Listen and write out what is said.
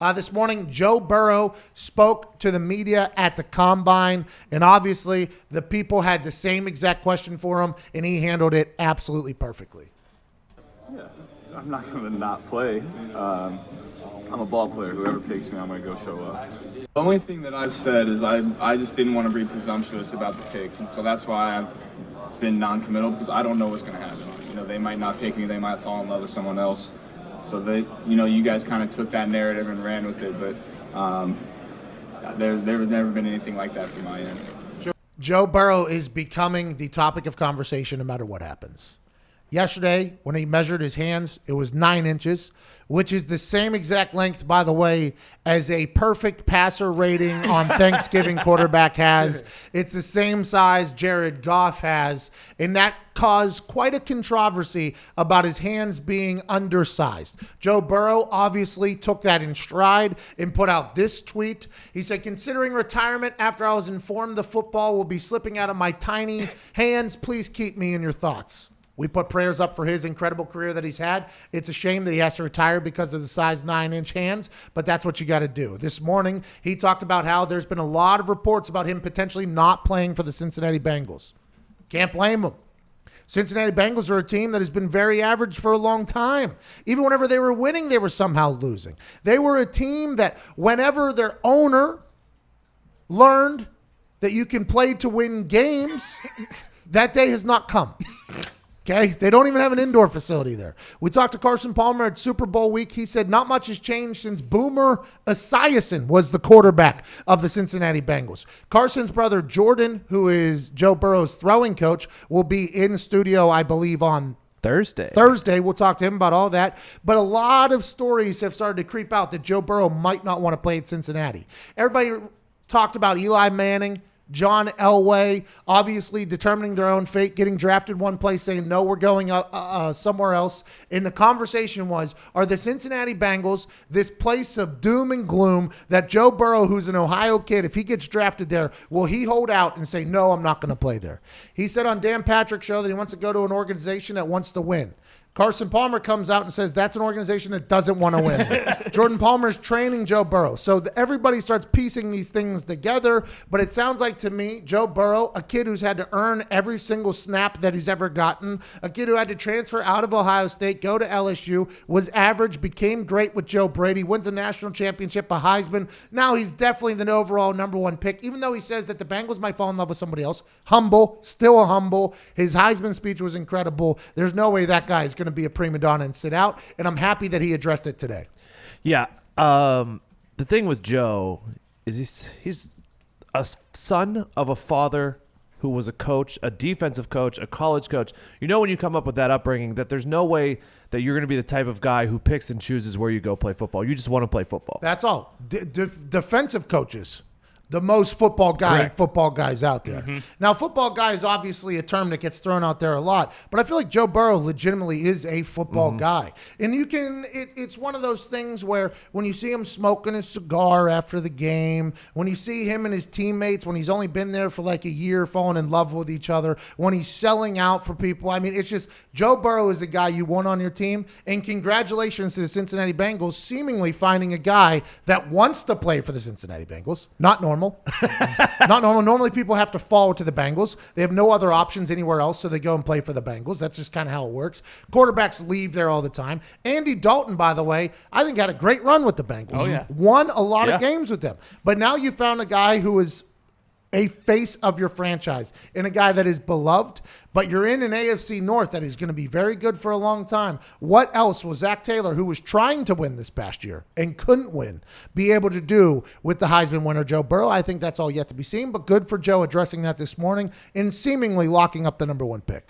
This morning, Joe Burrow spoke to the media at the Combine, and obviously the people had the same exact question for him, and he handled it absolutely perfectly. Yeah, I'm not going to not play. I'm a ball player. Whoever picks me, I'm going to go show up. The only thing that I've said is I just didn't want to be presumptuous about the pick, and so that's why I've been non-committal, because I don't know what's going to happen. They might not pick me. They might fall in love with someone else. So you guys kind of took that narrative and ran with it, but there's never been anything like that from my end. Joe Burrow is becoming the topic of conversation no matter what happens. Yesterday, when he measured his hands, it was 9 inches, which is the same exact length, by the way, as a perfect passer rating on Thanksgiving quarterback has. It's the same size Jared Goff has, and that caused quite a controversy about his hands being undersized. Joe Burrow obviously took that in stride and put out this tweet. He said, "Considering retirement after I was informed the football will be slipping out of my tiny hands, please keep me in your thoughts." We put prayers up for his incredible career that he's had. It's a shame that he has to retire because of the size 9-inch hands, but that's what you got to do. This morning, he talked about how there's been a lot of reports about him potentially not playing for the Cincinnati Bengals. Can't blame him. Cincinnati Bengals are a team that has been very average for a long time. Even whenever they were winning, they were somehow losing. They were a team that whenever their owner learned that you can play to win games, that day has not come. Okay, they don't even have an indoor facility there. We talked to Carson Palmer at Super Bowl week. He said not much has changed since Boomer Esiason was the quarterback of the Cincinnati Bengals. Carson's brother Jordan, who is Joe Burrow's throwing coach, will be in studio, I believe, on Thursday. We'll talk to him about all that. But a lot of stories have started to creep out that Joe Burrow might not want to play at Cincinnati. Everybody talked about Eli Manning, John Elway, obviously determining their own fate, getting drafted one place, saying, no, we're going somewhere else. And the conversation was, are the Cincinnati Bengals this place of doom and gloom that Joe Burrow, who's an Ohio kid, if he gets drafted there, will he hold out and say, no, I'm not going to play there? He said on Dan Patrick's show that he wants to go to an organization that wants to win. Carson Palmer comes out and says that's an organization that doesn't want to win. Jordan Palmer's training Joe Burrow. So everybody starts piecing these things together, but it sounds like to me, Joe Burrow, a kid who's had to earn every single snap that he's ever gotten, a kid who had to transfer out of Ohio State, go to LSU, was average, became great with Joe Brady, wins a national championship, a Heisman. Now he's definitely the overall number one pick, even though he says that the Bengals might fall in love with somebody else. Humble, still a humble. His Heisman speech was incredible. There's no way that guy is going to be a prima donna and sit out, and I'm happy that he addressed it today. Yeah. The thing with Joe is he's a son of a father who was a coach, a defensive coach, a college coach. You know, when you come up with that upbringing, that there's no way that you're going to be the type of guy who picks and chooses where you go play football. You just want to play football. That's all. Defensive coaches, the most football guys out there. Mm-hmm. Now, football guy is obviously a term that gets thrown out there a lot, but I feel like Joe Burrow legitimately is a football guy. And it's one of those things where when you see him smoking a cigar after the game, when you see him and his teammates, when he's only been there for like a year, falling in love with each other, when he's selling out for people, I mean, it's just Joe Burrow is a guy you want on your team. And congratulations to the Cincinnati Bengals seemingly finding a guy that wants to play for the Cincinnati Bengals. Not normal. Not normal. Normally people have to fall to the Bengals. They have no other options anywhere else, so they go and play for the Bengals. That's just kind of how it works. Quarterbacks leave there all the time. Andy Dalton, by the way, I think had a great run with the Bengals. Oh, yeah. Won a lot of games with them. But now you found a guy who is a face of your franchise and a guy that is beloved, but you're in an AFC North that is going to be very good for a long time. What else will Zach Taylor, who was trying to win this past year and couldn't win, be able to do with the Heisman winner, Joe Burrow? I think that's all yet to be seen, but good for Joe addressing that this morning and seemingly locking up the number one pick.